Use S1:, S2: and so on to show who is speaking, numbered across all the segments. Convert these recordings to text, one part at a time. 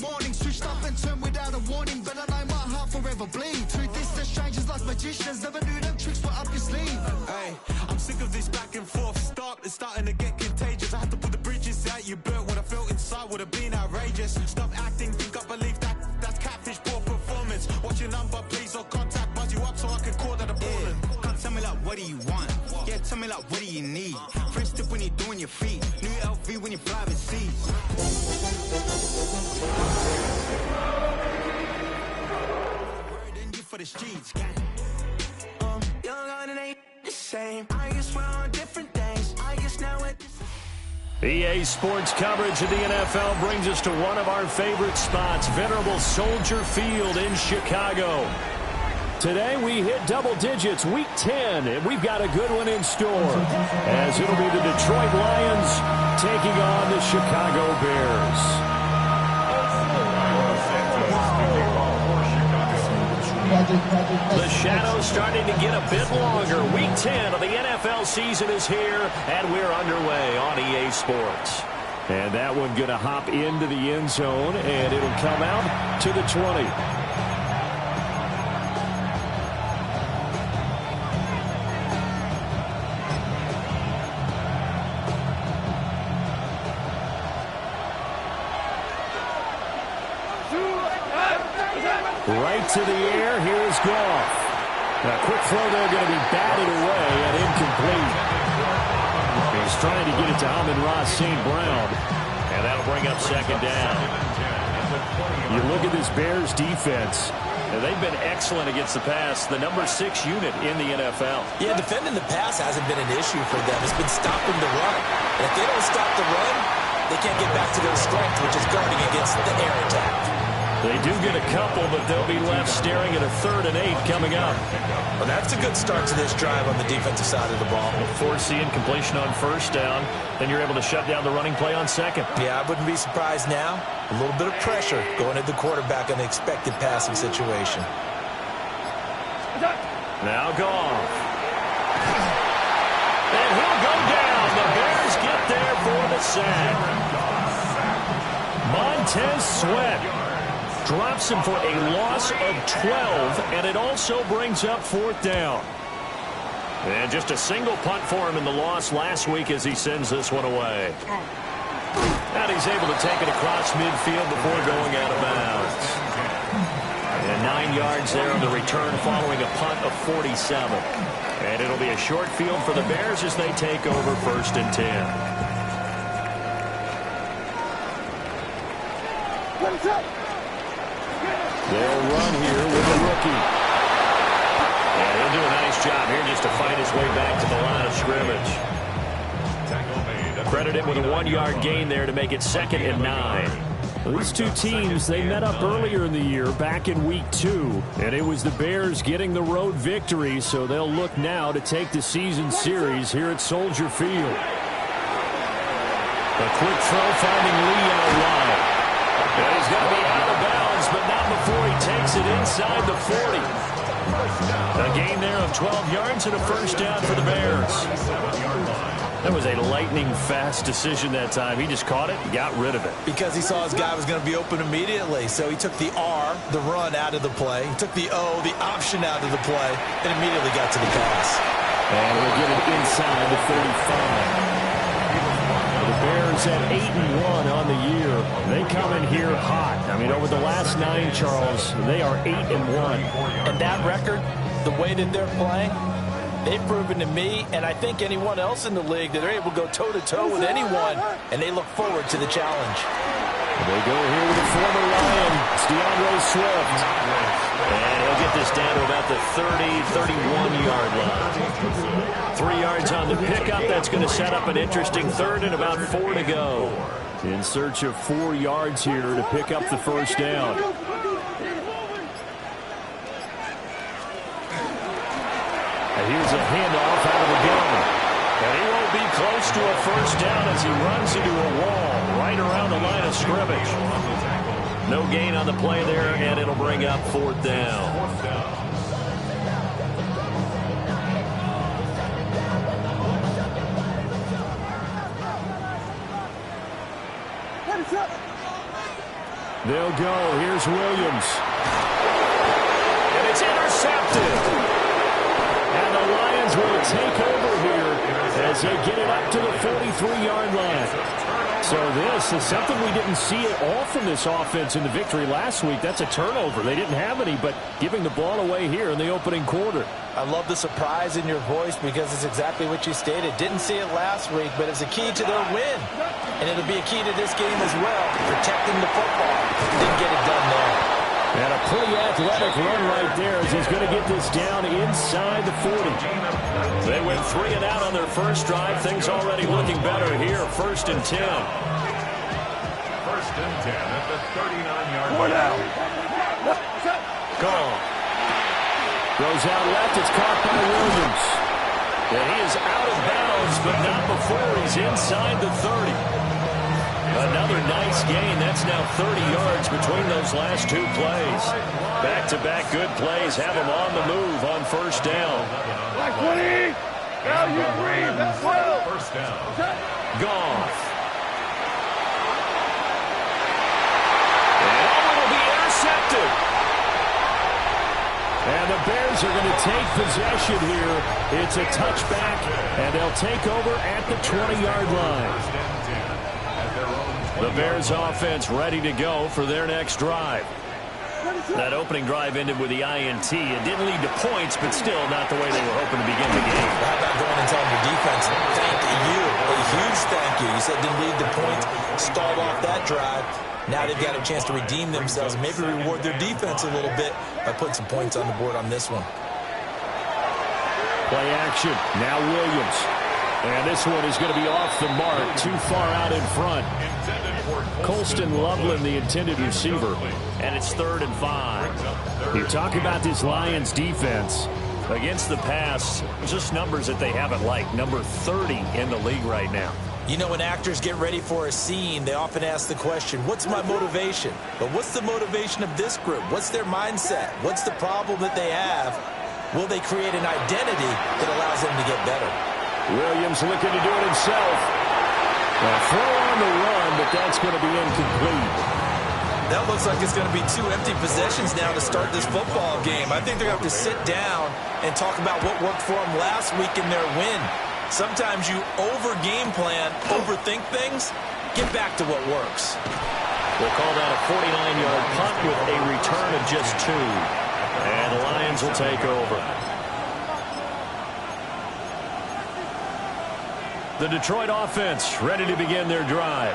S1: morning. Switched up and turned without a warning. But I know my heart forever bleed. Truth is, the strangers like magicians. Never knew them tricks were up your sleeve.
S2: Hey, I'm sick of this back and forth. It's starting to get contagious. I had to put the bridges out you built. What I felt inside would have been outrageous. Stop acting, think I believe that's catfish, poor performance. Watch your number, please, or contact. Buzz you up so I can call that a ballin'.
S3: Come tell me like, what do you want? Yeah, tell me like, what do you need? Fresh tip when you're doing your feet. New LV when you fly overseas. Word in you for the streets, gang. Young on it ain't the same. I guess we're on different days. I guess now it's
S4: EA Sports coverage of the NFL brings us to one of our favorite spots, venerable Soldier Field in Chicago. Today we hit double digits, week 10, and we've got a good one in store, as it'll be the Detroit Lions taking on the Chicago Bears. The shadow's starting to get a bit longer. Week 10 of the NFL season is here, and we're underway on EA Sports. And that one going to hop into the end zone, and it'll come out to the 20. Right to the air, here's Goff. A quick throw there going to be batted away and incomplete. He's trying to get it to Amon-Ra St. Brown, and that'll bring up second down. You look at this Bears defense. They've been excellent against the pass, the number 6 unit in the NFL.
S5: Yeah, defending the pass hasn't been an issue for them. It's been stopping the run. And if they don't stop the run, they can't get back to their strength, which is guarding against the air attack.
S4: They do get a couple, but they'll be left staring at a 3rd and 8 coming up.
S5: Well, that's a good start to this drive on the defensive side of the ball.
S4: Force the incompletion on 1st down, then you're able to shut down the running play on 2nd.
S5: Yeah, I wouldn't be surprised now. A little bit of pressure going at the quarterback on the expected passing situation.
S4: Now Goff. And he'll go down. The Bears get there for the sack. Montez Sweat drops him for a loss of 12, and it also brings up 4th down. And just a single punt for him in the loss last week as he sends this one away. And he's able to take it across midfield before going out of bounds. And 9 yards there on the return following a punt of 47. And it'll be a short field for the Bears as they take over 1st and 10. They'll run here with a rookie. And he'll do a nice job here just to fight his way back to the line of scrimmage. Credit him with a 1-yard gain there to make it 2nd and 9. Well, these two teams, they met up earlier in the year, back in week 2. And it was the Bears getting the road victory, so they'll look now to take the season series here at Soldier Field. A quick throw finding Lee out wide. And he's going to be out of bounds, but not before he takes it inside the 40. A gain there of 12 yards and a 1st down for the Bears. That was a lightning-fast decision that time. He just caught it and got rid of it.
S5: Because he saw his guy was going to be open immediately. So he took the R, the run, out of the play. He took the O, the option, out of the play, and immediately got to the pass.
S4: And we'll get it inside the 35. The Bears at 8-1 on the year. They come in here hot. I mean, over the last 9, Charles, they are 8-1.
S5: And that record, the way that they're playing, they've proven to me, and I think anyone else in the league, that they're able to go toe-to-toe with anyone, and they look forward to the challenge.
S4: They go here with the former Lion, it's DeAndre Swift. And he'll get this down to about the 31-yard line. 3 yards on the pickup. That's going to set up an interesting 3rd and about 4 to go. In search of 4 yards here to pick up the 1st down. And here's a handoff out of the gun. And he won't be close to a 1st down as he runs into a wall right around the line of scrimmage. No gain on the play there, and it'll bring up 4th down. They'll go. Here's Williams. And it's intercepted. And the Lions will take over here as they get it up to the 43-yard line. So this is something we didn't see at all from this offense in the victory last week. That's a turnover. They didn't have any, but giving the ball away here in the opening quarter.
S5: I love the surprise in your voice because it's exactly what you stated. Didn't see it last week, but it's a key to their win. And it'll be a key to this game as well, protecting the football. Didn't get it done there.
S4: And a pretty athletic run right there as he's going to get this down inside the 40. They went 3 and out on their first drive. Things already looking better here. 1st and 10.
S6: 1st and 10 at the 39-yard line.
S4: Gone. Goes out left. It's caught by Williams. And he is out of bounds, but not before he's inside the 30. Another nice gain. That's now 30 yards between those last 2 plays. Back-to-back good plays have him on the move on 1st down.
S6: Black 20. Now you green. That's 12. 1st down.
S4: Goff. And it'll be intercepted. And the Bears are going to take possession here. It's a touchback, and they'll take over at the 20-yard line. The Bears offense ready to go for their next drive. That opening drive ended with the INT. It didn't lead to points, but still not the way they were hoping to begin the game.
S5: How about going and telling your defense, thank you, a huge thank you. You said didn't lead to points, stalled off that drive. Now they've got a chance to redeem themselves and maybe reward their defense a little bit by putting some points on the board on this one.
S4: Play action. Now Williams. And this one is going to be off the mark, too far out in front. Colston Loveland, the intended receiver. And it's 3rd and 5. You talk about this Lions defense. Against the pass, just numbers that they haven't liked. Number 30 in the league right now.
S5: You know, when actors get ready for a scene, they often ask the question, what's my motivation? But what's the motivation of this group? What's their mindset? What's the problem that they have? Will they create an identity that allows them to get better?
S4: Williams looking to do it himself. A throw on the run, but that's going to be incomplete.
S5: That looks like it's going to be 2 empty possessions now to start this football game. I think they're going to have to sit down and talk about what worked for them last week in their win. Sometimes you over-game plan, overthink things. Get back to what works.
S4: We'll call that a 49-yard punt with a return of just 2. And the Lions will take over. The Detroit offense ready to begin their drive.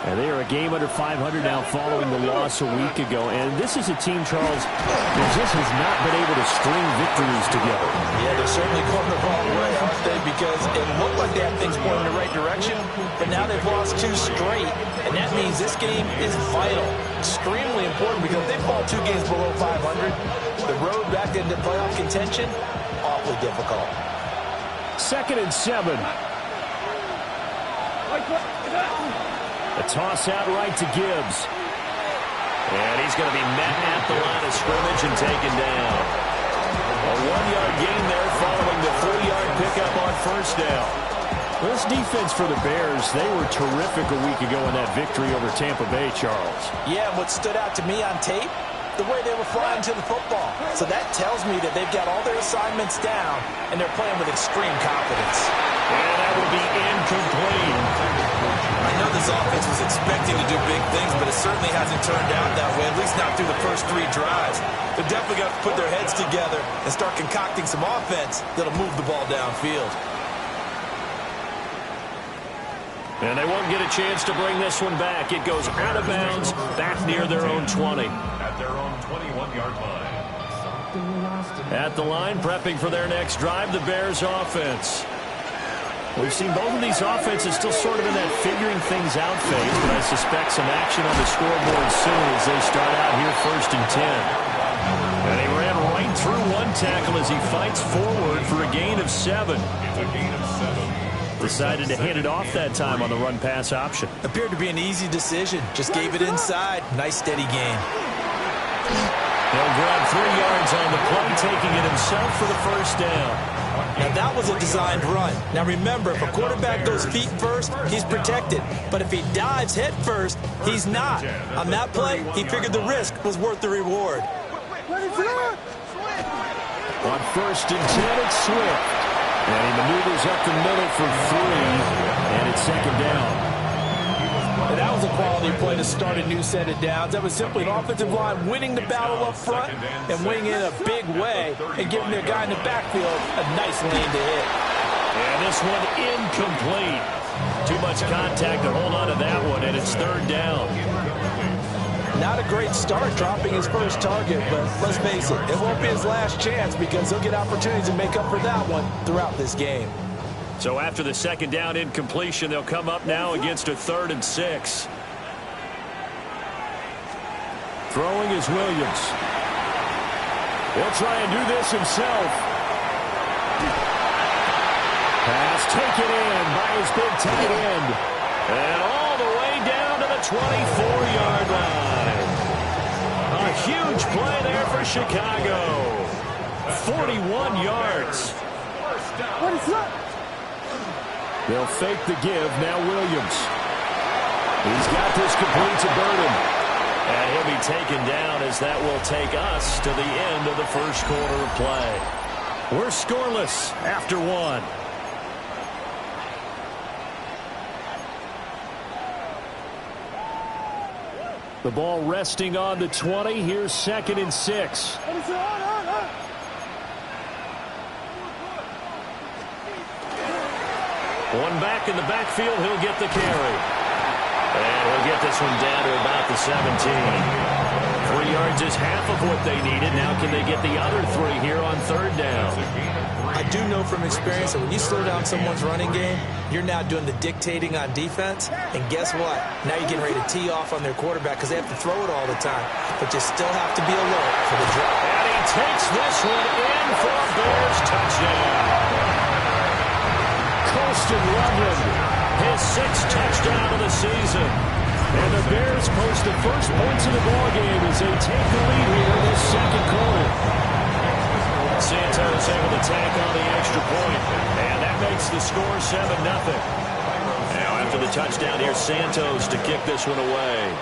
S4: And they are a game under 500 now following the loss a week ago. And this is a team, Charles, that just has not been able to string victories together.
S5: Yeah, they're certainly going the wrong way, aren't they? Because it looked like they had things pointing in the right direction, but now they've lost 2 straight. And that means this game is vital, extremely important, because they fall 2 games below 500. The road back into playoff contention, awfully difficult.
S4: 2nd and 7. A toss out right to Gibbs. And he's going to be met at the line of scrimmage and taken down. A 1-yard gain there following the 3-yard pickup on 1st down. This defense for the Bears, they were terrific a week ago in that victory over Tampa Bay, Charles.
S5: Yeah, what stood out to me on tape, the way they were flying to the football. So that tells me that they've got all their assignments down, and they're playing with extreme confidence.
S4: And that will be incomplete.
S5: I know this offense was expecting to do big things, but it certainly hasn't turned out that way, at least not through the first 3 drives. They're definitely got to put their heads together and start concocting some offense that'll move the ball downfield.
S4: And they won't get a chance to bring this one back. It goes out of bounds, back near their own 20.
S6: At their own 21-yard line.
S4: At the line, prepping for their next drive, the Bears offense. We've seen both of these offenses still sort of in that figuring things out phase, but I suspect some action on the scoreboard soon as they start out here 1st and 10. And he ran right through 1 tackle as he fights forward for a gain of 7. Decided to hand it off that time on the run-pass option.
S5: Appeared to be an easy decision. Just gave it inside. Nice, steady gain.
S4: He'll grab 3 yards on the play, taking it himself for the first down.
S5: Now, that was a designed run. Now, remember, if a quarterback goes feet first, he's protected. But if he dives head first, he's not. On that play, he figured the risk was worth the reward.
S4: On 1st and 10, it's Swift. And he maneuvers up the middle for 3, and it's 2nd down.
S5: And that was a quality play to start a new set of downs. That was simply an offensive line winning the battle up front and winning it in a big way and giving their guy in the backfield a nice lane to hit.
S4: And this one incomplete. Too much contact to hold on to that one, and it's 3rd down.
S5: Not a great start dropping his first target, but let's face it, it won't be his last chance because he'll get opportunities to make up for that one throughout this game.
S4: So after the 2nd down incompletion, they'll come up now against a 3rd and 6. Throwing is Williams. He'll try and do this himself. Pass taken in by his big tight end. And all the way down to the 24-yard line. A huge play there for Chicago. 41 yards.
S1: What is that?
S4: They'll fake the give. Now Williams. He's got this complete to Burden. And he'll be taken down as that will take us to the end of the first quarter of play. We're scoreless after 1. The ball resting on the 20. Here's 2nd and 6. One back in the backfield. He'll get the carry. And he'll get this one down to about the 17. 3 yards is half of what they needed. Now can they get the other 3 here on 3rd down?
S5: I do know from experience that when you slow down someone's running game, you're now doing the dictating on defense. And guess what? Now you're getting ready to tee off on their quarterback because they have to throw it all the time. But you still have to be alert for the drop.
S4: And he takes this one in for a Bears touchdown. Colston Loveland, his 6th touchdown of the season. And the Bears post the first points of the ballgame as they take the lead here in this 2nd quarter. Santos able to tack on the extra point, and that makes the score 7-0. Now after the touchdown, here's Santos to kick this one away.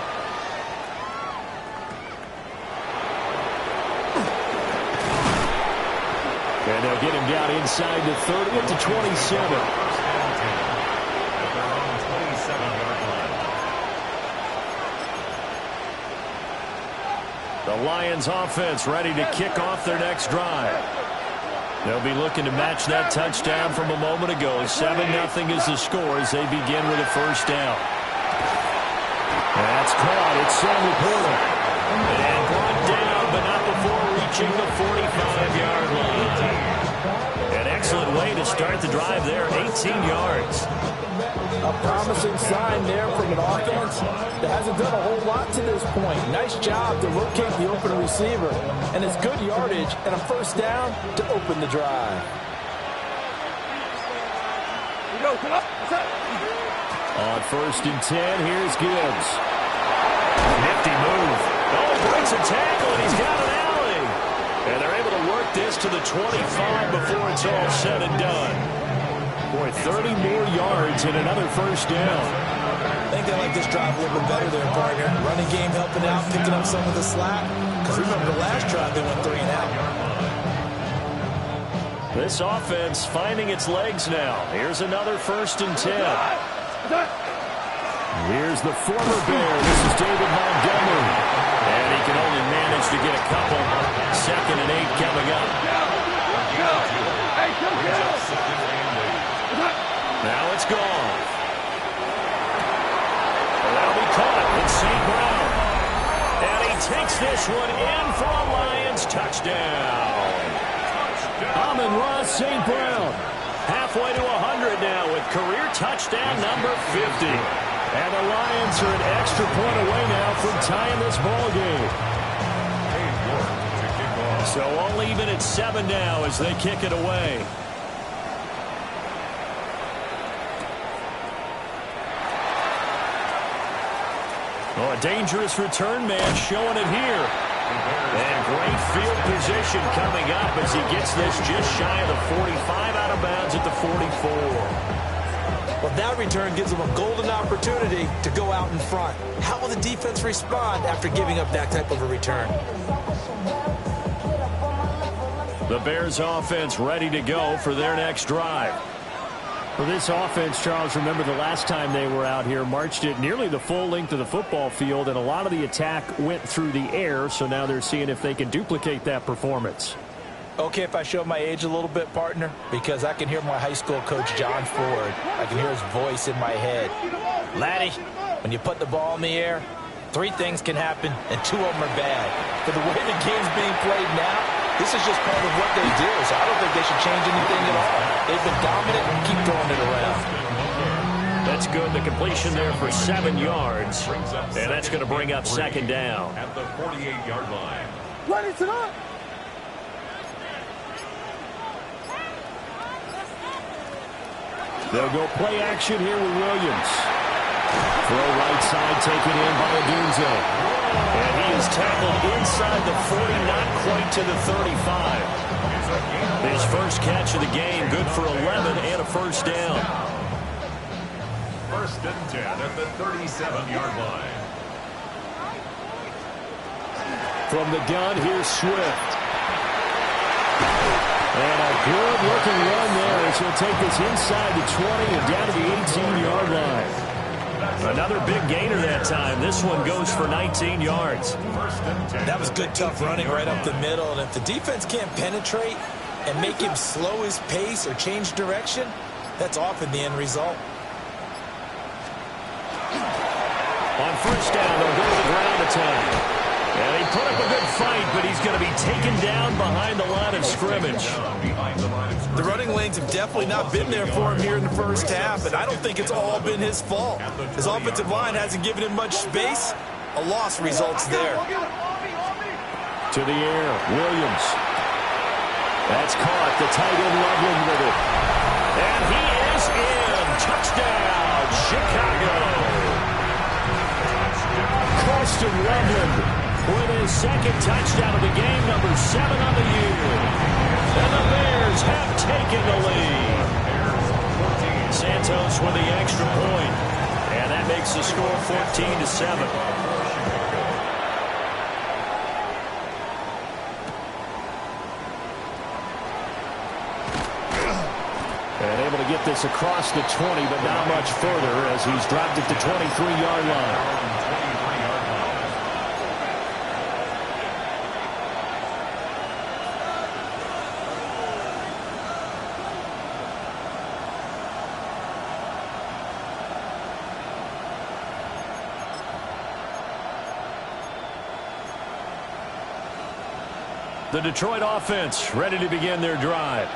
S4: And they'll get him down inside the 30 at the 27. The Lions offense ready to kick off their next drive. They'll be looking to match that touchdown from a moment ago. 7-0 is the score as they begin with a first down. That's caught. It's Sam Laporta. And brought down, but not before reaching the 45-yard line. An excellent way to start the drive there. 18 yards.
S5: A promising sign there from an offense that hasn't done a whole lot to this point. Nice job to locate the open receiver. And it's good yardage and a first down to open the drive.
S4: On 1st and 10, here's Gibbs. Nifty move. Oh, breaks a tackle, and he's got an alley. And they're able to work this to the 25 before it's all said and done. Boy, 30 more yards and another first down.
S5: I think they like this drive a little bit better there, partner. Running game helping out, picking up some of the slack. Because remember, the last drive they went 3 and out.
S4: This offense finding its legs now. Here's another 1st and 10. Here's the former Bear. This is David Montgomery. And he can only manage to get a couple. 2nd and 8 coming up. Now it's gone. That'll be caught. It's St. Brown. And he takes this one in for a Lions touchdown. Amon-Ra St. Brown. Halfway to 100 now with career touchdown number 50. And the Lions are an extra point away now from tying this ball game. So all even at 7 now as they kick it away. Oh, a dangerous return man showing it here. And great field position coming up as he gets this just shy of the 45, out of bounds at the 44.
S5: Well, that return gives them a golden opportunity to go out in front. How will the defense respond after giving up that type of a return?
S4: The Bears offense ready to go for their next drive.
S7: For this offense, Charles, remember the last time they were out here, marched it nearly the full length of the football field, and a lot of the attack went through the air, so now they're seeing if they can duplicate that performance.
S5: Okay, if I show my age a little bit, partner, because I can hear my high school coach, John Ford. I can hear his voice in my head. Laddie, when you put the ball in the air, 3 things can happen, and 2 of them are bad. For the way the game's being played now, this is just part of what they do, so I don't think they should change anything at all. They've been dominant and keep throwing it around.
S4: That's good. The completion there for 7 yards, and that's going to bring up second down.
S6: At the 48-yard line.
S8: What is it up?
S7: They'll go play action here with Williams. Throw right side, taken in by Odunze.
S4: And he is tackled inside the 40, not quite to the 35. His first catch of the game, good for 11 and a first down.
S6: First and 10 at the 37-yard line.
S7: From the gun, here's Swift. And a good-looking run there as he'll take this inside the 20 and down to the 18-yard line.
S4: Another big gainer that time. This one goes for 19 yards.
S5: That was good, tough running right up the middle. And if the defense can't penetrate and make him slow his pace or change direction, that's often the end result.
S4: On first down, they'll go to the ground attack. And he put up a good fight, but he's going to be taken down behind the line of scrimmage.
S5: The running lanes have definitely not been there for him here in the first half, and I don't think it's all been his fault. His offensive line hasn't given him much space. A loss results there.
S7: To the air, Williams. That's caught. The tight end Loveland with it.
S4: And he is in. Touchdown, Chicago.
S7: Carson Loveland with his second touchdown of the game, number 7 on the year. And the Bears have taken the lead.
S4: Santos with the extra point. And that makes the score 14-7.
S7: And able to get this across the 20, but not much further as he's dropped at the 23-yard line.
S4: The Detroit offense ready to begin their drive.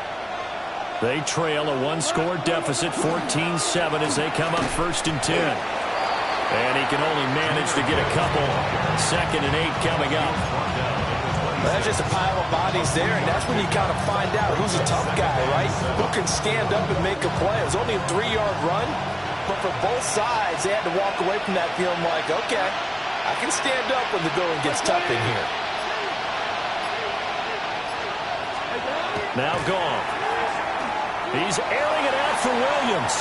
S4: They trail a 1-score deficit, 14-7, as they come up first and 10. And he can only manage to get a couple. 2nd and 8 coming up.
S5: Well, that's just a pile of bodies there, and that's when you kind of find out who's a tough guy, right? Who can stand up and make a play. It was only a 3-yard run, but for both sides, they had to walk away from that feeling like, okay, I can stand up when the going gets tough in here.
S4: Now gone. He's airing it out for Williams.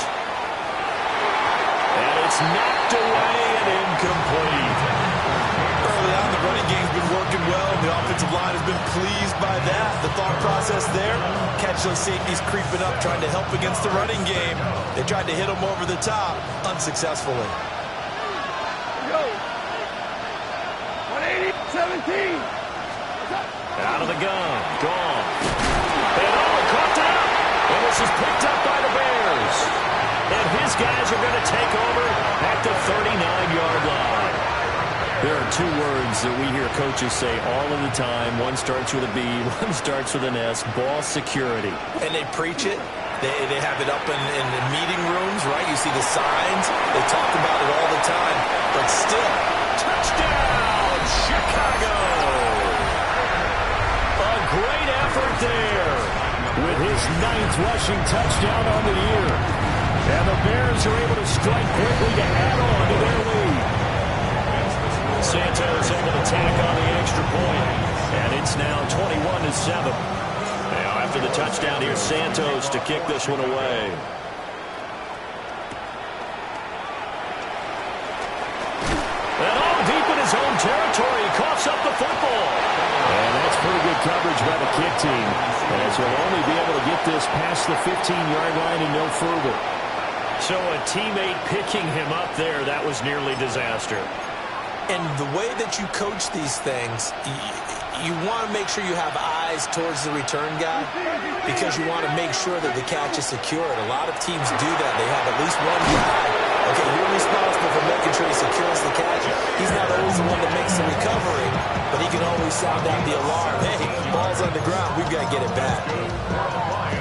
S4: And it's knocked away and incomplete.
S5: Early on, the running game's been working well. The offensive line has been pleased by that. The thought process there, catch those safeties creeping up, trying to help against the running game. They tried to hit them over the top, unsuccessfully.
S8: Yo, 180, 17.
S4: Out of the gun. Gone. And caught down. And this is picked up by the Bears. And his guys are going to take over at the 39-yard line. There are 2 words that we hear coaches say all of the time. One starts with a B, one starts with an S. Ball security.
S5: And they preach it. They have it up in the meeting rooms, right? You see the signs. They talk about it all the time. But still,
S4: touchdown, Chicago! A great effort there with his 9th rushing touchdown on the year. And the Bears are able to strike quickly to add on to their lead. Santos able to tack on the extra point. And it's now 21-7. Now after the touchdown, here's Santos to kick this one away. And all deep in his own territory, he coughs up the football. And that's pretty good coverage by the kick team, as he'll only be able to get this past the 15-yard line and no further. So a teammate picking him up there, that was nearly disaster.
S5: And the way that you coach these things, you want to make sure you have eyes towards the return guy because you want to make sure that the catch is secured. A lot of teams do that. They have at least one guy. Okay, you're responsible for making sure he secures the catch. He's not always the one that makes the recovery, but he can always sound out the alarm. Hey, ball's on the ground. We've got to get it back.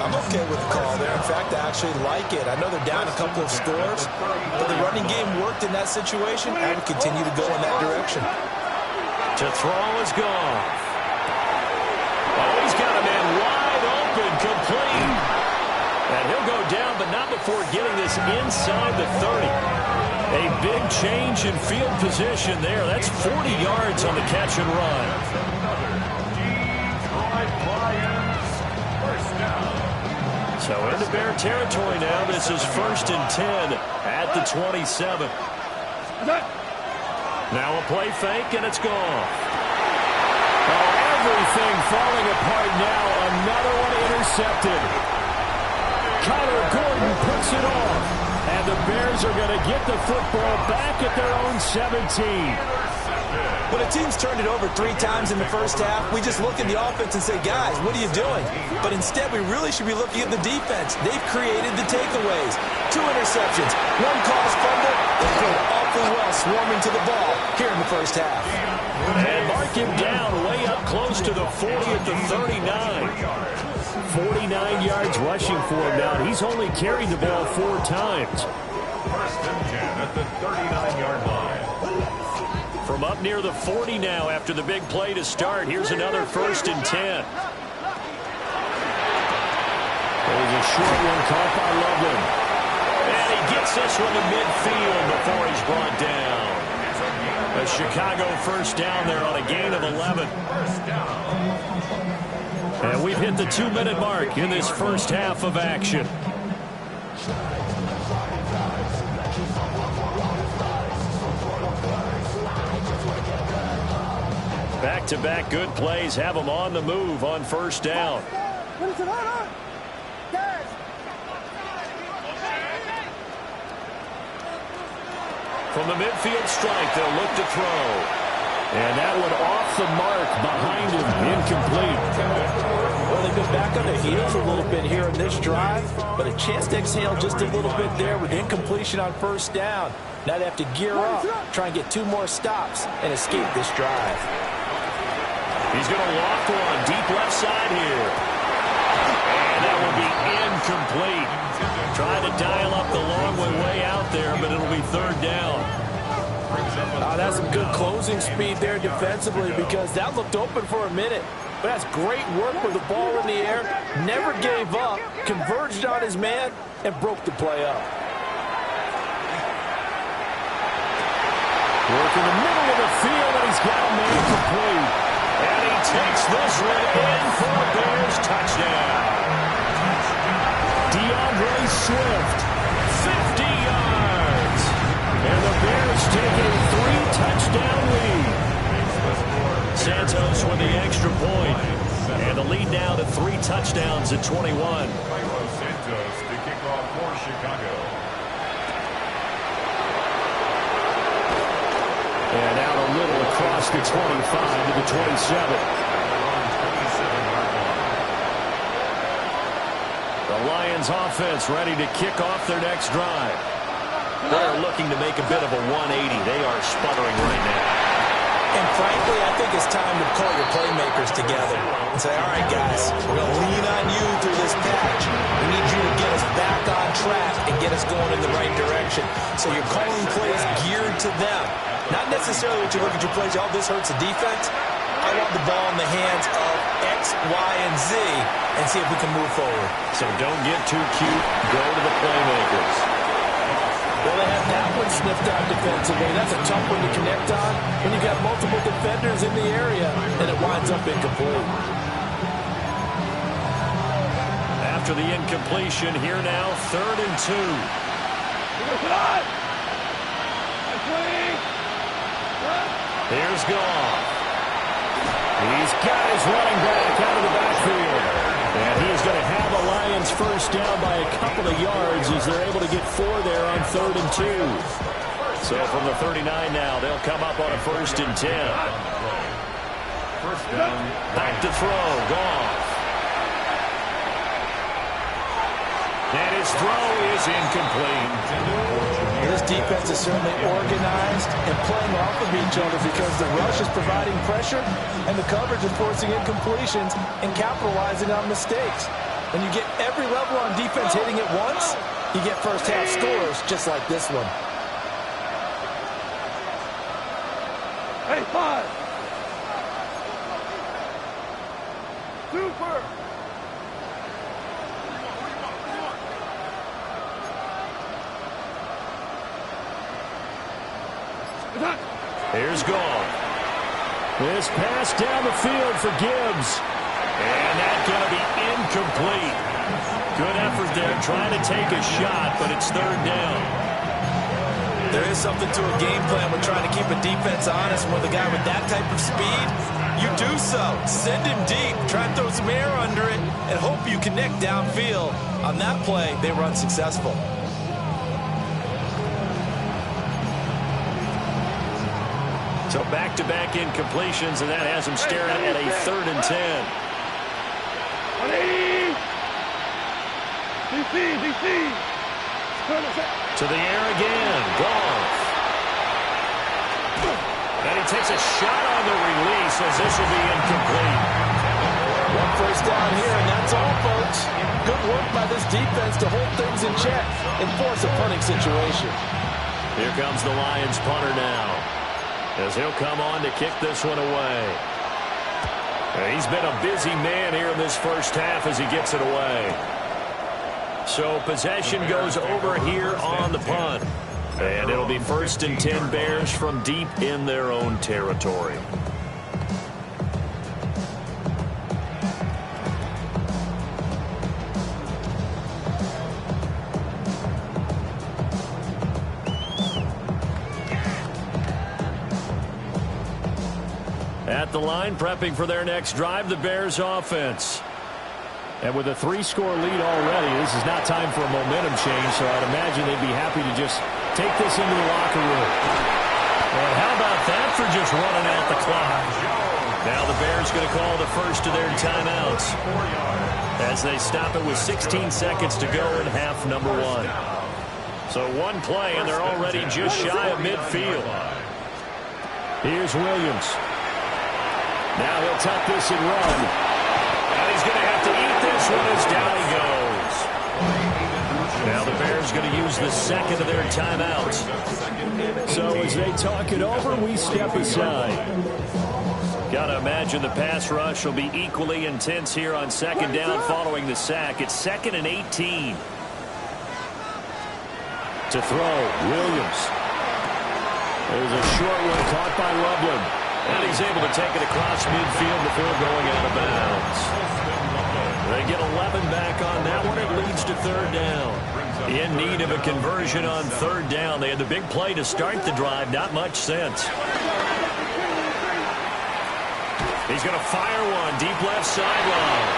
S5: I'm okay with the call there. In fact, I actually like it. I know they're down a couple of scores, but the running game worked in that situation. I would continue to go in that direction.
S4: To throw is gone. Oh, he's got a man wide open, complete. And he'll go down, but not before getting this inside the 30. A big change in field position there. That's 40 yards on the catch and run. So into Bear territory now. This is 1st and 10 at the 27. Now a play fake, and it's gone. Oh, everything falling apart now. Another one intercepted. Kyler Gordon puts it off. And the Bears are going to get the football back at their own 17.
S5: When a team's turned it over 3 times in the first half, we just look at the offense and say, guys, what are you doing? But instead, we really should be looking at the defense. They've created the takeaways. 2 interceptions, 1 caused fumble. They played awfully well swarming to the ball here in the first half.
S4: And mark him down way up close to the 40 at the 39. 49 yards rushing for him now. He's only carried the ball 4 times.
S6: 1st and 10 at the 39-yard line.
S4: From up near the 40 now after the big play to start. Here's another 1st and 10. There's a short one caught by Loveland. And he gets this one to midfield before he's brought down. A Chicago 1st down there on a gain of 11. And we've hit the 2-minute mark in this first half of action. Back-to-back good plays have them on the move on 1st down. From the midfield strike, they'll look to throw. And that one off the mark behind him, incomplete.
S5: Well, they've been back on their heels a little bit here in this drive, but a chance to exhale just a little bit there with incompletion on 1st down. Now they have to gear up, try and get 2 more stops, and escape this drive.
S4: He's going to loft one deep left side here. And that will be incomplete. Trying to dial up the long way out there, but it'll be 3rd down.
S5: That's some good closing speed there defensively because that looked open for a minute. But that's great work with the ball in the air. Never gave up, converged on his man, and broke the play up.
S4: Work in the middle of the field, and he's got a man complete. And he takes this one in for a Bears touchdown. DeAndre Swift, 50 yards. And the Bears take a 3-touchdown lead. Santos with the extra point. And the lead now to 3 touchdowns at 21.
S6: Santos to kick off for Chicago.
S4: And out a little across the 25 to the 27. The Lions offense ready to kick off their next drive. They're looking to make a bit of a 180. They are sputtering right now.
S5: And frankly, I think it's time to call your playmakers together and say, all right, guys, we're going to lean on you through this patch. We need you to get us back on track and get us going in the right direction. So you're calling plays geared to them. Not necessarily what you look at your plays, oh, this hurts the defense. I want the ball in the hands of X, Y, and Z and see if we can move forward.
S4: So don't get too cute. Go to the playmakers.
S5: Well, they have that one sniffed out defensively. That's a tough one to connect on when you got multiple defenders in the area, and it winds up incomplete.
S4: After the incompletion, here now, 3rd and 2. Here's Goff. He's got his running back out of the backfield. And he's going to have a Lions first down by a couple of yards as they're able to get 4 there on 3rd and 2. So from the 39 now, they'll come up on a 1st and 10.
S6: First down.
S4: Back to throw. Goff. And his throw is incomplete.
S5: This defense is certainly organized and playing off of each other because the rush is providing pressure and the coverage is forcing incompletions and capitalizing on mistakes. When you get every level on defense hitting it once, you get first half scores just like this one.
S8: Hey, 5. Super.
S4: Here's Goff. This pass down the field for Gibbs. And that's going to be incomplete. Good effort there trying to take a shot, but it's 3rd down.
S5: There is something to a game plan with trying to keep a defense honest. With a guy with that type of speed, you do so. Send him deep, try and throw some air under it, and hope you connect downfield. On that play, they were unsuccessful.
S4: So back-to-back incompletions, and that has him staring at a 3rd and 10.
S8: DC.
S4: To the air again. Goff. And he takes a shot on the release as this will be incomplete.
S5: 1 first down here, and that's all, folks. Good work by this defense to hold things in check and force a punting situation.
S4: Here comes the Lions punter now, as he'll come on to kick this one away. And he's been a busy man here in this first half as he gets it away. So possession goes over here on the punt. And it'll be 1st and 10 Bears from deep in their own territory. At the line, prepping for their next drive, the Bears offense. And with a 3-score lead already, this is not time for a momentum change, so I'd imagine they'd be happy to just take this into the locker room. And how about that for just running out the clock? Now the Bears going to call the first of their timeouts as they stop it with 16 seconds to go in half number 1. So one play, and they're already just shy of midfield. Here's Williams. Now he'll tuck this and run. And he's going to have to eat this one as down he goes. Now the Bears going to use the second of their timeouts. So as they talk it over, we step aside. Got to imagine the pass rush will be equally intense here on 2nd down following the sack. It's 2nd and 18. To throw, Williams. There's a short one caught by Loveland. And he's able to take it across midfield before going out of bounds. They get 11 back on that one. It leads to 3rd down. In need of a conversion on 3rd down. They had the big play to start the drive. Not much sense. He's going to fire one deep left sideline.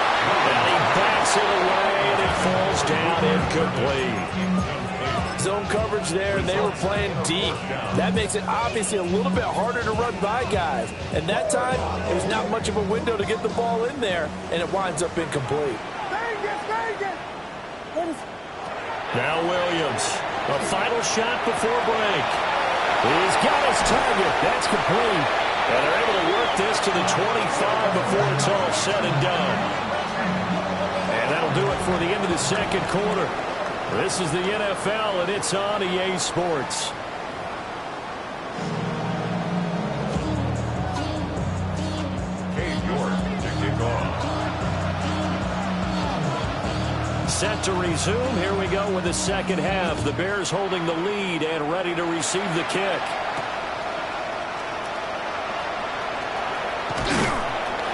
S4: And he backs it away, and it falls down incomplete.
S5: Zone coverage there, and they were playing deep. That makes it obviously a little bit harder to run by guys. And that time, there's not much of a window to get the ball in there, and it winds up incomplete.
S4: Now Williams, a final shot before break. He's got his target. That's complete. And they're able to work this to the 25 before it's all said and done. And that'll do it for the end of the 2nd quarter. This is the NFL, and it's on EA Sports. set to resume. Here we go with the second half. The Bears holding the lead and ready to receive the kick.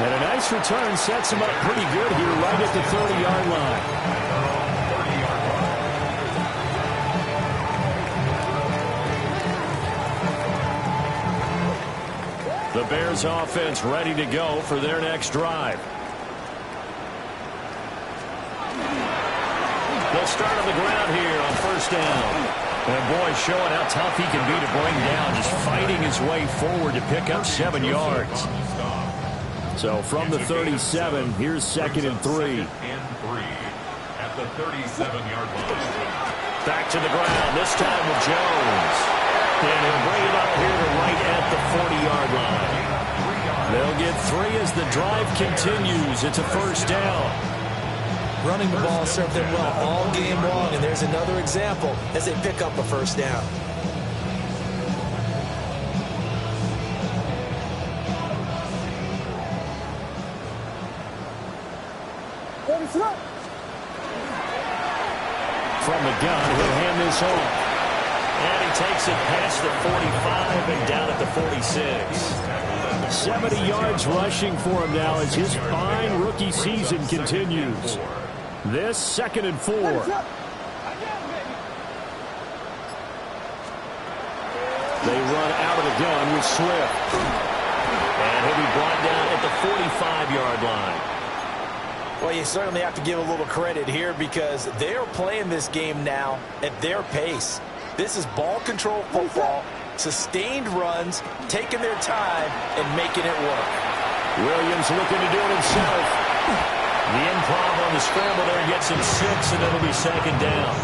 S4: And a nice return sets him up pretty good here right at the 30-yard line. The Bears offense ready to go for their next drive. They'll start on the ground here on first down. And boy, showing how tough he can be to bring down, just fighting his way forward to pick up 7 yards. So from the 37, here's 2nd and 3.
S6: At the 37-yard line.
S4: Back to the ground, this time with Jones. And he'll bring it up here to right at the 40-yard line. They'll get 3 as the drive continues. It's a first down.
S5: Running the ball served them well all game long, and there's another example as they pick up a first down.
S4: From the gun, he'll hand this off. And he takes it past the 45 and down at the 46. 70 yards rushing for him now as his fine rookie season continues. This 2nd and 4. They run out of the gun with Swift. And he'll be brought down at the 45-yard line.
S5: Well, you certainly have to give a little credit here because they are playing this game now at their pace. This is ball control football, sustained runs, taking their time, and making it work.
S4: Williams looking to do it himself. The improv on the scramble there gets him 6, and it'll be 2nd down.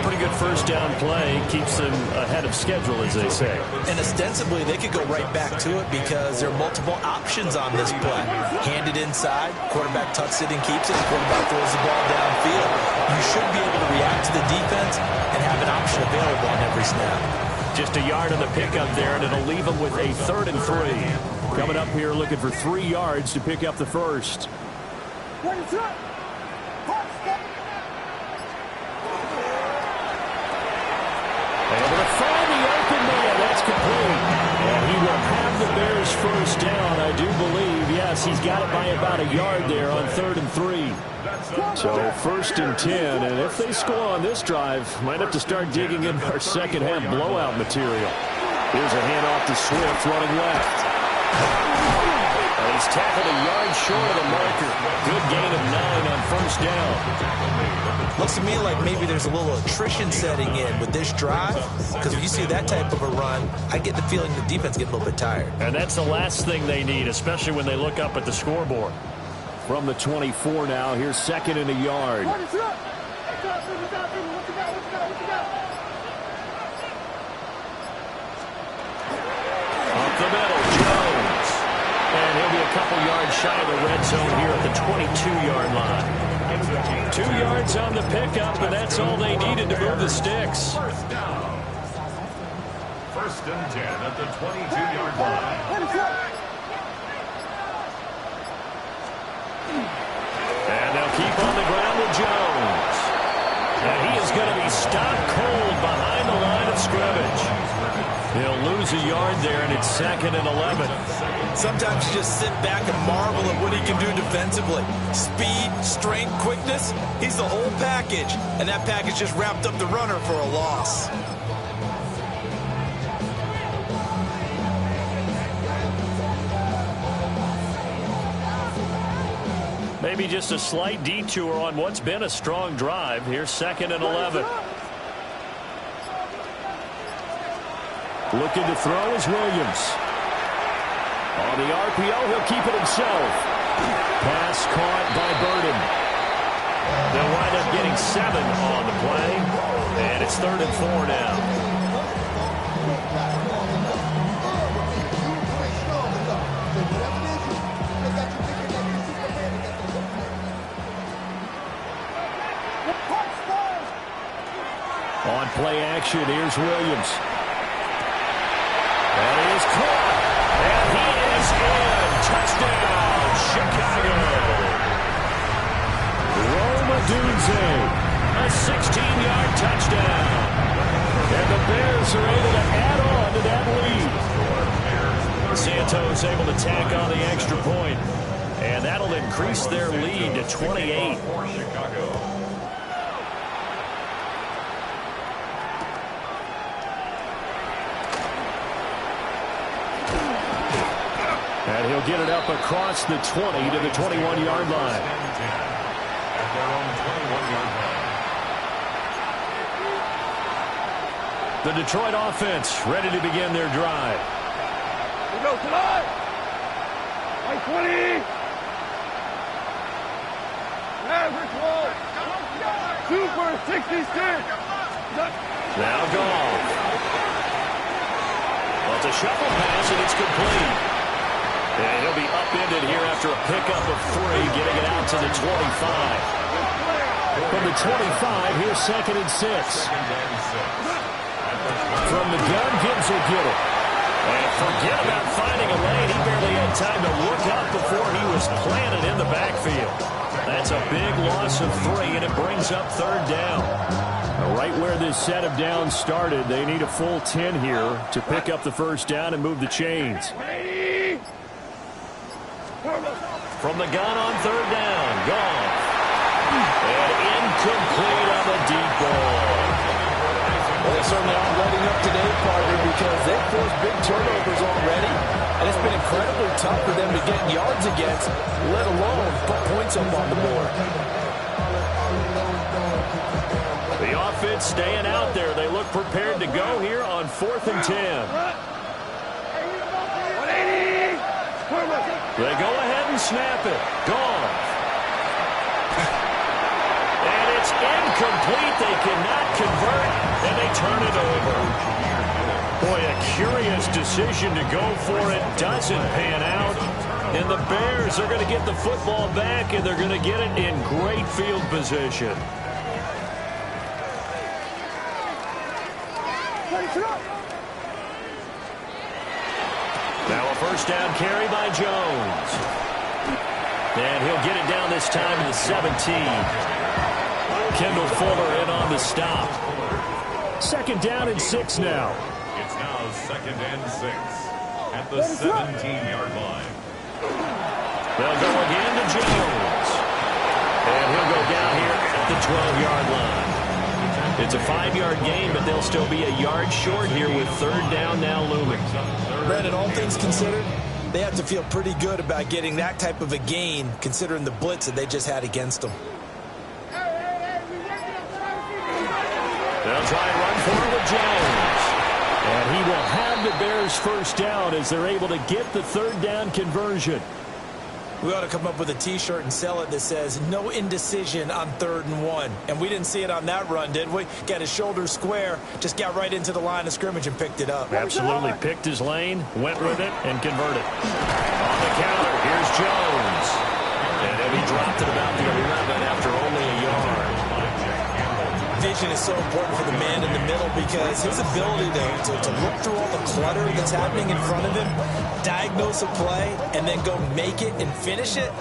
S4: Pretty good first down play. Keeps them ahead of schedule, as they say.
S5: And ostensibly, they could go right back to it because there are multiple options on this play. Hand it inside, quarterback tucks it and keeps it, quarterback throws the ball downfield. You should be able to react to the defense and have an option available on every snap.
S4: Just a yard on the pickup there, and it'll leave them with a 3rd and 3. Coming up here looking for 3 yards to pick up the first. Able to find the open man. That's complete. And he will have the Bears first down, I do believe. Yes, he's got it by about a yard there on 3rd and 3. So 1st and 10, and if they score on this drive, might have to start digging in our second half blowout material. Here's a handoff to Swift running left. And he's tackled a yard short of the marker. Good gain of 9 on first down.
S5: Looks to me like maybe there's a little attrition setting in with this drive, because if you see that type of a run, I get the feeling the defense gets a little bit tired.
S4: And that's the last thing they need, especially when they look up at the scoreboard. From the 24 now, here's 2nd and a yard. Up the middle, Jones. And he'll be a couple yards shy of the red zone here at the 22-yard line. 2 yards on the pickup, and that's all they needed to move the sticks.
S6: 1st down. 1st and 10 at the 22-yard line.
S4: And they'll keep on the ground with Jones. And he is going to be stopped cold behind the line of scrimmage. He'll lose a yard there, and it's 2nd and 11.
S5: Sometimes you just sit back and marvel at what he can do defensively. Speed, strength, quickness, he's the whole package. And that package just wrapped up the runner for a loss.
S4: Maybe just a slight detour on what's been a strong drive. Here's 2nd and 11. Looking to throw is Williams. On the RPO, he'll keep it himself. Pass caught by Burden. They'll wind up getting 7 on the play. And it's 3rd and 4 now. On play action, here's Williams. And he is caught. And he is in. Touchdown, Chicago. Rome Odunze attack on the extra point. And that'll increase their lead to 28.
S6: For Chicago.
S7: And he'll get it up across the 20 to the 21-yard line.
S6: At their own 21-yard line.
S4: The Detroit offense ready to begin their drive.
S8: We go tonight. By 20. Average one. Super 66.
S4: Now Goff. Well, it's a shuffle pass, and it's complete. And he'll be upended here after a pickup of 3, getting it out to the 25.
S7: From the 25, here's 2nd and 6. From the gun, Gibbs will get it.
S4: And forget about finding a lane. He barely had time to look up before he was planted in the backfield. That's a big loss of 3, and it brings up 3rd down.
S7: Right where this set of downs started, they need a full 10 here to pick up the 1st down and move the chains.
S4: From the gun on 3rd down, Goff. And incomplete on the deep ball.
S5: Well, they certainly aren't letting up today, partner, because they've forced big turnovers already, and it's been incredibly tough for them to get yards against, let alone put points up on the board.
S4: The offense staying out there. They look prepared to go here on 4th and 10. They go ahead and snap it. Goff. And it's incomplete. They cannot convert, and they turn it over. Boy, a curious decision to go for it. Doesn't pan out. And the Bears are going to get the football back, and they're going to get it in great field position. Now a 1st down carry by Jones. And he'll get it down this time to the 17. Kendall Fuller in on the stop.
S7: 2nd down and 6 now.
S6: It's now 2nd and 6 at the 17-yard line.
S4: They'll go again to Jones. And he'll go down here at the 12-yard line. It's a 5-yard gain, but they'll still be a yard short here with 3rd down now looming.
S5: Brandon, all things considered, they have to feel pretty good about getting that type of a gain, considering the blitz that they just had against them.
S4: They'll try and run for it with Jones.
S7: And he will have the Bears 1st down as they're able to get the 3rd down conversion.
S5: We ought to come up with a T-shirt and sell it that says, no indecision on 3rd and 1. And we didn't see it on that run, did we? Got his shoulder square, just got right into the line of scrimmage and picked it up.
S7: Absolutely picked his lane, went with it, and converted.
S4: On the counter, here's Jones. And he'll be dropped at about the 11 after only a yard.
S5: Vision is so important for the man in the middle because his ability to look through all the clutter that's happening in front of him, diagnose a play, and then go make it and finish it,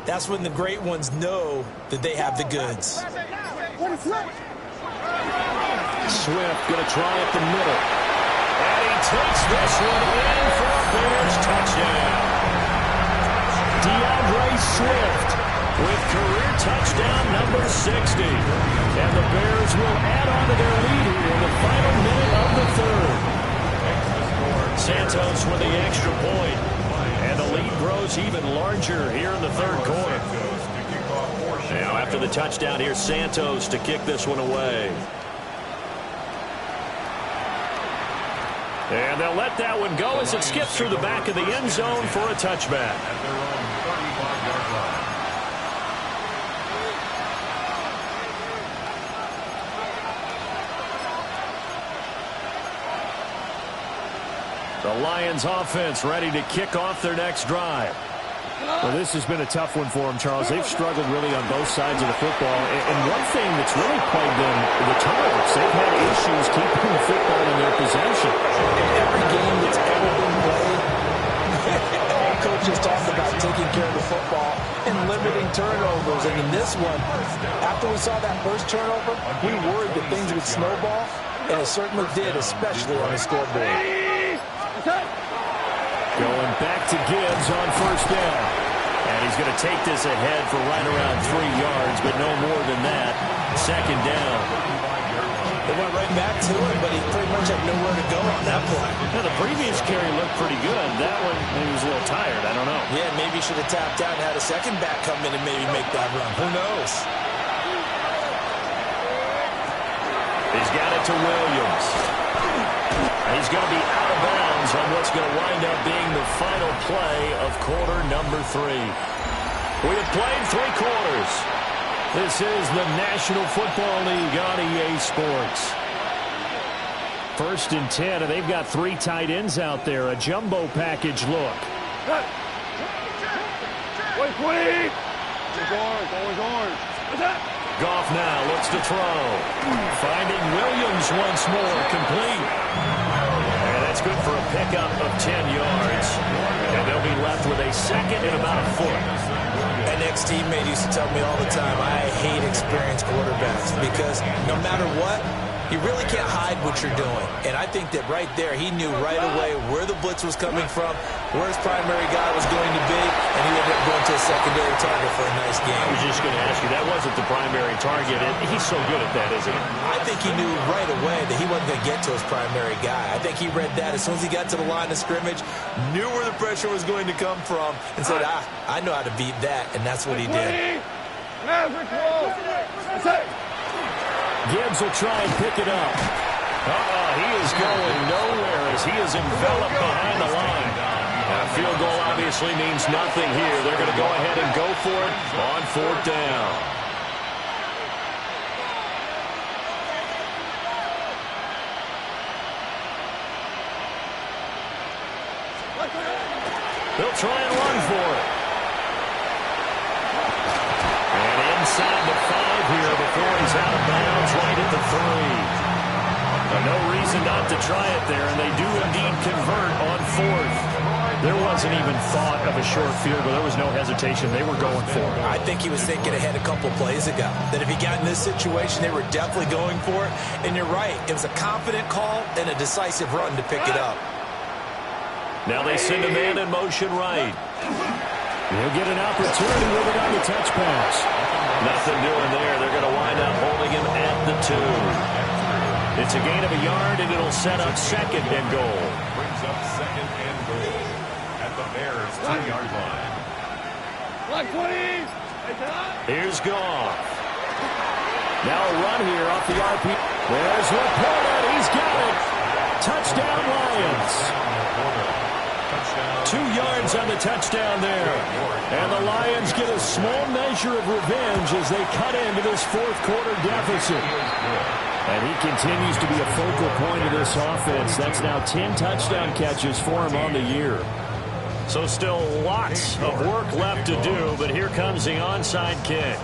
S5: that's when the great ones know that they have the goods.
S7: Swift going to try up the middle.
S4: And he takes this one in for a Bears touchdown.
S7: DeAndre Swift
S4: with career touchdown number 60. And the Bears will add on to their lead here in the final minute of the 3rd. Santos with the extra point. And the lead grows even larger here in the 3rd quarter. Now after the touchdown, here's Santos to kick this one away. And they'll let that one go as it skips through the back of the end zone for a touchback.
S6: At their own 35-yard line.
S7: The Lions offense ready to kick off their next drive. Well, this has been a tough one for them, Charles. They've struggled really on both sides of the football. And one thing that's really plagued them, the turnovers. They've had issues keeping the football in their possession.
S5: In every game that's ever been played, all coaches talk about taking care of the football and limiting turnovers. And in this one, after we saw that first turnover, we worried that things would snowball, and it certainly did, especially on the scoreboard.
S7: Going back to Gibbs on first down. And he's going to take this ahead for right around 3 yards, but no more than that. Second down.
S5: They went right back to it, but he pretty much had nowhere to go on that play.
S7: Now, the previous carry looked pretty good. That one, he was a little tired. I don't know.
S5: Yeah, maybe he should have tapped out and had a second back come in and maybe make that run. Who knows?
S4: He's got it to Williams. He's going to be out of bounds on what's going to wind up being the final play of quarter number 3. We have played 3 quarters. This is the National Football League on EA Sports. 1st and 10, and they've got 3 tight ends out there. A jumbo package look.
S8: Wait, 20. Always orange. What's that?
S4: Goff now looks to throw. Finding Williams once more, complete. And that's good for a pickup of 10 yards. And they'll be left with a second and about a foot.
S5: An ex-teammate used to tell me all the time, I hate experienced quarterbacks because no matter what, you really can't hide what you're doing. And I think that right there, he knew right away where the blitz was coming from, where his primary guy was going to be, and he ended up going to a secondary target for a nice game.
S4: I was just going to ask you, that wasn't the primary target. He's so good at that, isn't he?
S5: I think he knew right away that he wasn't going to get to his primary guy. I think he read that as soon as he got to the line of scrimmage, knew where the pressure was going to come from, and said, I know how to beat that, and that's what he did.
S8: Maverick, what's that?
S7: Gibbs will try and pick it up.
S4: He is going nowhere as he is enveloped behind the line. A field goal obviously means nothing here. They're going to go ahead and go for it on 4th down. They'll try and run for it. And inside the 5 here before he's out of bounds right at the 3. No reason not to try it there, and they do indeed convert on 4th. There wasn't even thought of a short field goal. There was no hesitation. They were going for it.
S5: I think he was thinking ahead a couple plays ago, that if he got in this situation, they were definitely going for it. And you're right. It was a confident call and a decisive run to pick it up.
S4: Now they send a man in motion right.
S7: He'll get an opportunity with it on the touch pass.
S4: Nothing doing there. They're going to wind up holding him at the 2. It's a gain of a yard, and it'll set up 2nd and goal.
S6: Brings up 2nd and goal at the Bears' 2-yard line.
S8: Black 20.
S4: Here's Goff.
S7: Now a run here off the RP. There's Laporta. He's got it. Touchdown, Lions. 2 yards on the touchdown there. And the Lions get a small measure of revenge as they cut into this 4th quarter deficit. And he continues to be a focal point of this offense. That's now 10 touchdown catches for him on the year.
S4: So still lots of work left to do, but here comes the onside kick.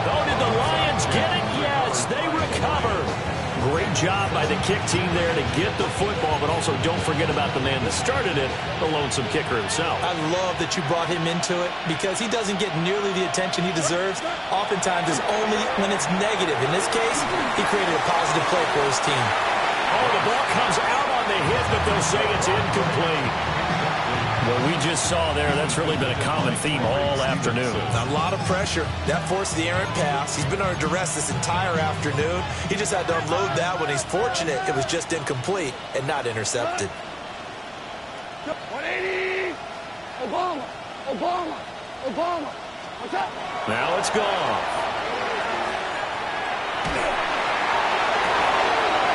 S4: Oh, did the Lions get it? Yes, they recovered. Great job by the kick team there to get the football, but also don't forget about the man that started it, the lonesome kicker himself.
S5: I love that you brought him into it because he doesn't get nearly the attention he deserves. Oftentimes it's only when it's negative. In this case, he created a positive play for his team.
S4: Oh, the ball comes out on the hit, but they'll say it's incomplete. What we just saw there, that's really been a common theme all afternoon.
S5: A lot of pressure. That forced the errant pass. He's been under duress this entire afternoon. He just had to unload that one. He's fortunate it was just incomplete and not intercepted.
S8: 180. Obama. What's that?
S4: Now it's gone.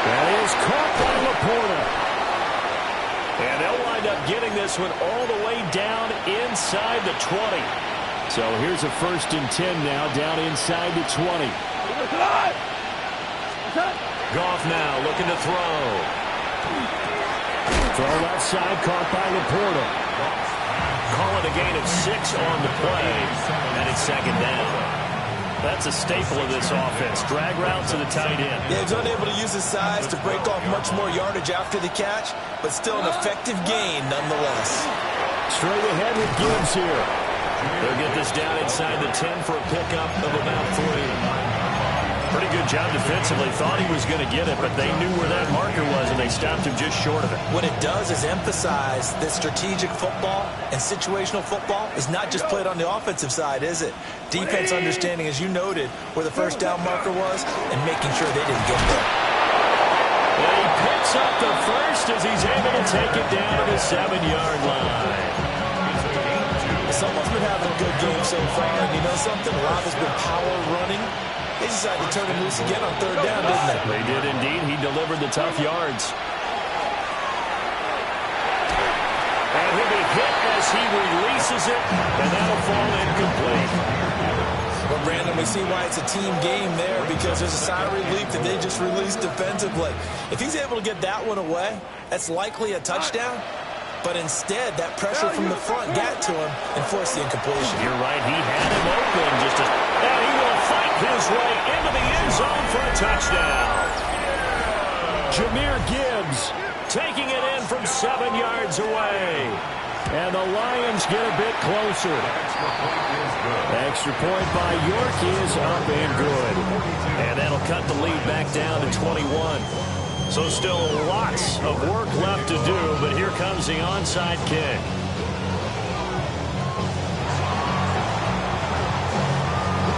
S7: That is caught by Laporta.
S4: And they'll wind up getting this one all the way down inside the 20.
S7: So here's a 1st and 10 now, down inside the 20.
S4: Goff now looking to throw.
S7: Throw left side, caught by Laporta.
S4: Call it a gain of 6 on the play, and it's 2nd down. That's a staple of this offense. Drag route to the tight end.
S5: Yeah, he's unable to use his size to break off much more yardage after the catch, but still an effective gain nonetheless.
S7: Straight ahead with Gibbs here.
S4: They'll get this down inside the 10 for a pickup of about 3. Pretty good job defensively. Thought he was going to get it, but they knew where that marker was, and they stopped him just short of it.
S5: What it does is emphasize that strategic football and situational football is not just played on the offensive side, is it? Defense understanding, as you noted, where the first down marker was and making sure they didn't get there.
S4: And he picks up the first as he's able to take it down to the 7-yard line.
S5: Someone's been having a good game so far, and you know something? A lot has been power running. They decided to turn him loose again on 3rd down, didn't they?
S4: They did indeed. He delivered the tough yards. And he'll be hit as he releases it, and that'll fall incomplete.
S5: Well, Brandon, we see why it's a team game there, because there's a sigh of relief that they just released defensively. If he's able to get that one away, that's likely a touchdown. But instead, that pressure from the front got to him and forced the incompletion.
S4: You're right. He had him open. And he will fight his way into the end zone for a touchdown. Jahmyr Gibbs taking it in from 7 yards away. And the Lions get a bit closer. Extra point by York is up and good. And that'll cut the lead back down to 21. So still lots of work left to do, but here comes the onside kick.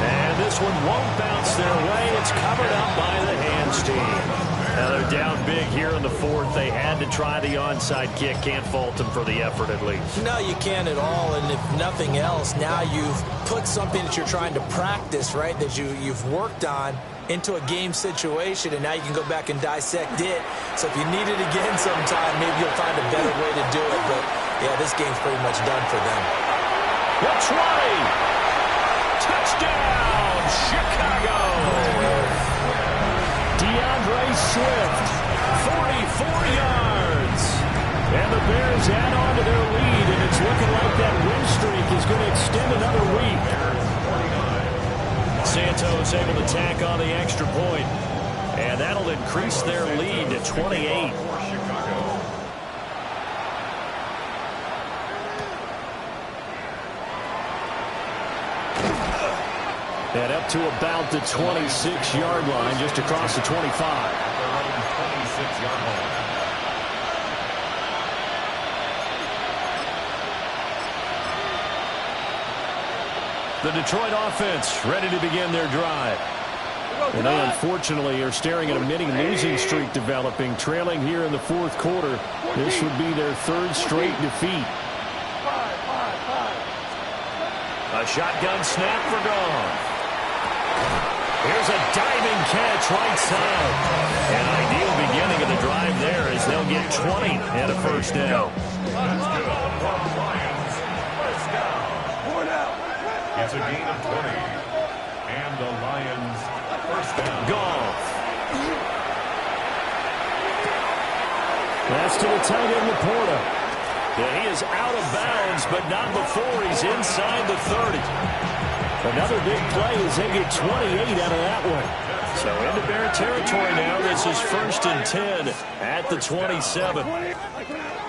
S4: And this one won't bounce their way. It's covered up by the hands team. Now they're down big here in the 4th. They had to try the onside kick. Can't fault them for the effort at least.
S5: No, you can't at all. And if nothing else, now you've put something that you're trying to practice, right, that you've worked on into a game situation, and now you can go back and dissect it. So if you need it again sometime, maybe you'll find a better way to do it. But, yeah, this game's pretty much done for them.
S4: The 20. Touchdown, Chicago. DeAndre Swift, 44 yards. And the Bears add on to their lead, and it's looking like that win streak is going to extend another week. Santos able to tack on the extra point, and that'll increase their lead to 28. And up to about the 26-yard line, just across the 25.
S6: 26-yard line.
S4: The Detroit offense ready to begin their drive. And they unfortunately are staring at a mini losing streak developing, trailing here in the 4th quarter. This would be their 3rd straight defeat. A shotgun snap for Goff. Here's a diving catch right side. An ideal beginning of the drive there as they'll get 20 and a first down.
S6: It's a gain of 20. And the Lions first down.
S4: Goff. That's to the tight end, Laporta. Yeah, he is out of bounds, but not before he's inside the 30. Another big play as they get 28 out of that one. So into Bear territory now. This is 1st and 10 at the 27.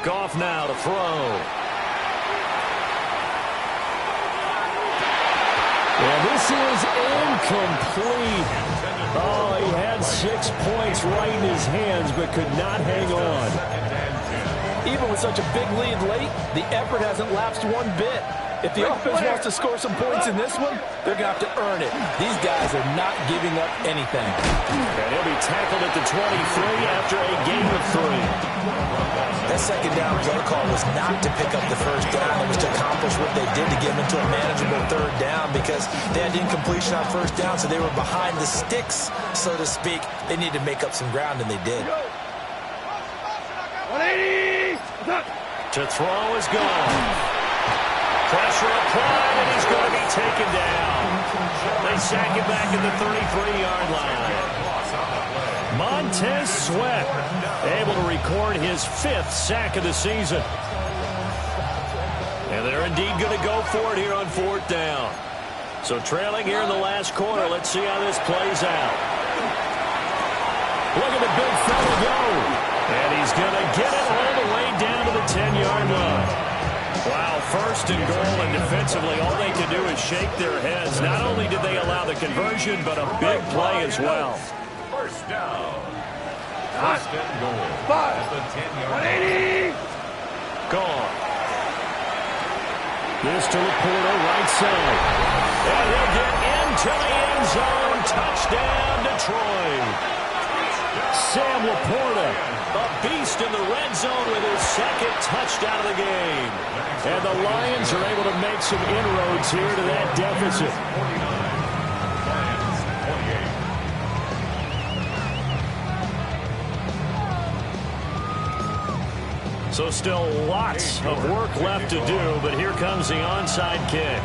S4: Goff now to throw. And this is incomplete. Oh, he had 6 points right in his hands, but could not hang on.
S5: Even with such a big lead late, the effort hasn't lapsed one bit. If the offense wants to score some points in this one, they're going to have to earn it. These guys are not giving up anything.
S4: And he'll be tackled at the 23 after a gain of 3.
S5: That second down protocol was not to pick up the first down. It was to accomplish what they did to get them into a manageable 3rd down because they had incompletion on first down, so they were behind the sticks, so to speak. They needed to make up some ground, and they did.
S8: 180!
S4: To throw is gone. Pressure applied, and he's going to be taken down. They sack him back at the 33-yard line. Montez Sweat able to record his 5th sack of the season. And they're indeed going to go for it here on 4th down. So trailing here in the last quarter, let's see how this plays out. Look at the big fella go. And he's going to get it all the way down to the 10-yard line. Wow, first and goal, and defensively, all they could do is shake their heads. Not only did they allow the conversion, but a big play as well.
S6: First down. First and goal at the 10-yard line.
S4: Gone. This to Laporta, right side. And he'll get into the end zone. Touchdown, Detroit. Sam Laporta, a beast in the red zone with his second touchdown of the game. And the Lions are able to make some inroads here to that deficit.
S6: 49. Lions 28.
S4: So still lots of work left to do, but here comes the onside kick.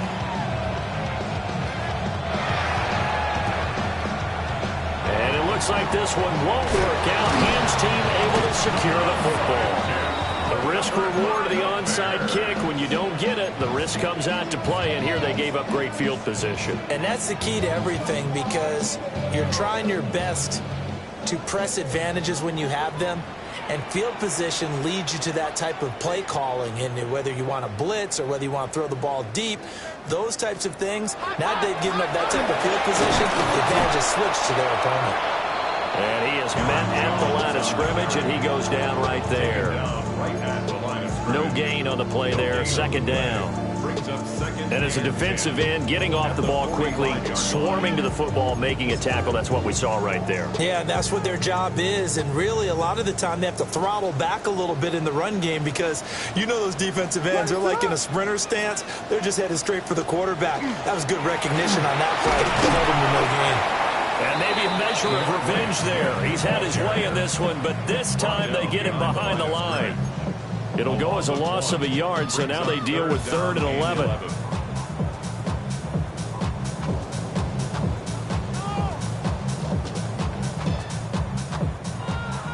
S4: And it looks like this one won't work out. Rams team able to secure the football. The risk-reward of the onside kick, when you don't get it, the risk comes out to play, and here they gave up great field position.
S5: And that's the key to everything, because you're trying your best to press advantages when you have them, and field position leads you to that type of play calling. And whether you want to blitz or whether you want to throw the ball deep, those types of things, now that they've given up that type of field position, the advantage is switched to their opponent.
S4: And he is met at the line of scrimmage, and he goes down right there. No gain on the play there, second down. And as a defensive end, getting off the ball quickly, swarming to the football, making a tackle, that's what we saw right there.
S5: Yeah, that's what their job is, and really a lot of the time they have to throttle back a little bit in the run game, because you know those defensive ends, they're like in a sprinter stance. They're just headed straight for the quarterback. That was good recognition on that play. They held him to no gain.
S4: And maybe a measure of revenge there. He's had his way in this one, but this time they get him behind the line. It'll go as a loss of a yard, so now they deal with 3rd and 11.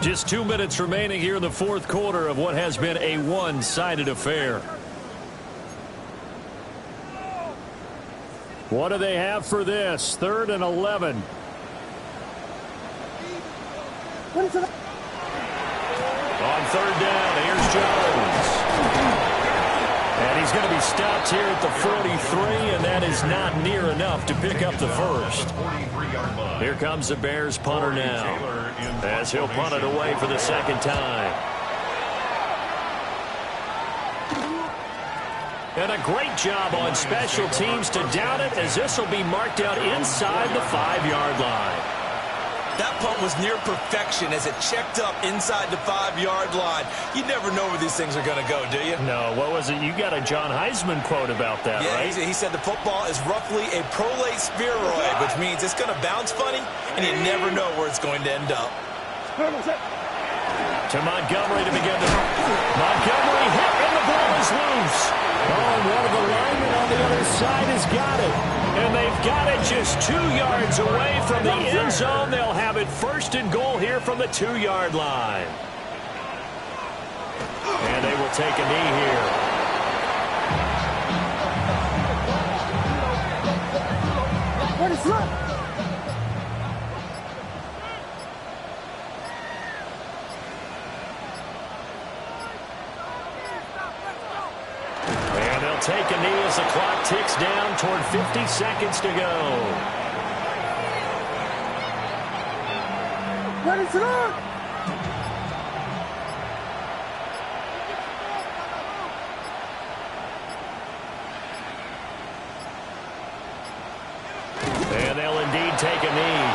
S4: Just 2 minutes remaining here in the fourth quarter of what has been a one-sided affair. What do they have for this? 3rd and 11. On 3rd down, here's Jones. And he's going to be stopped here at the 43, and that is not near enough to pick up the first. Here comes the Bears punter now, as he'll punt it away for the second time. And a great job on special teams to down it, as this will be marked out inside the 5-yard line.
S5: That punt was near perfection as it checked up inside the 5-yard line. You never know where these things are going to go, do you?
S4: No, what was it? You got a John Heisman quote about that,
S5: yeah,
S4: right?
S5: He said the football is roughly a prolate spheroid, which means it's going to bounce funny, and you never know where it's going to end up.
S4: To Montgomery to begin the... Montgomery hit, and the ball is loose. Oh, and one of the linemen on the other side has got it. And they've got it just 2 yards away from the end zone. They'll have it 1st and goal here from the 2-yard line. And they will take a knee here.
S8: What is that?
S4: Take a knee as the clock ticks down toward 50 seconds to go.
S8: What is that?
S4: And they'll indeed take a knee.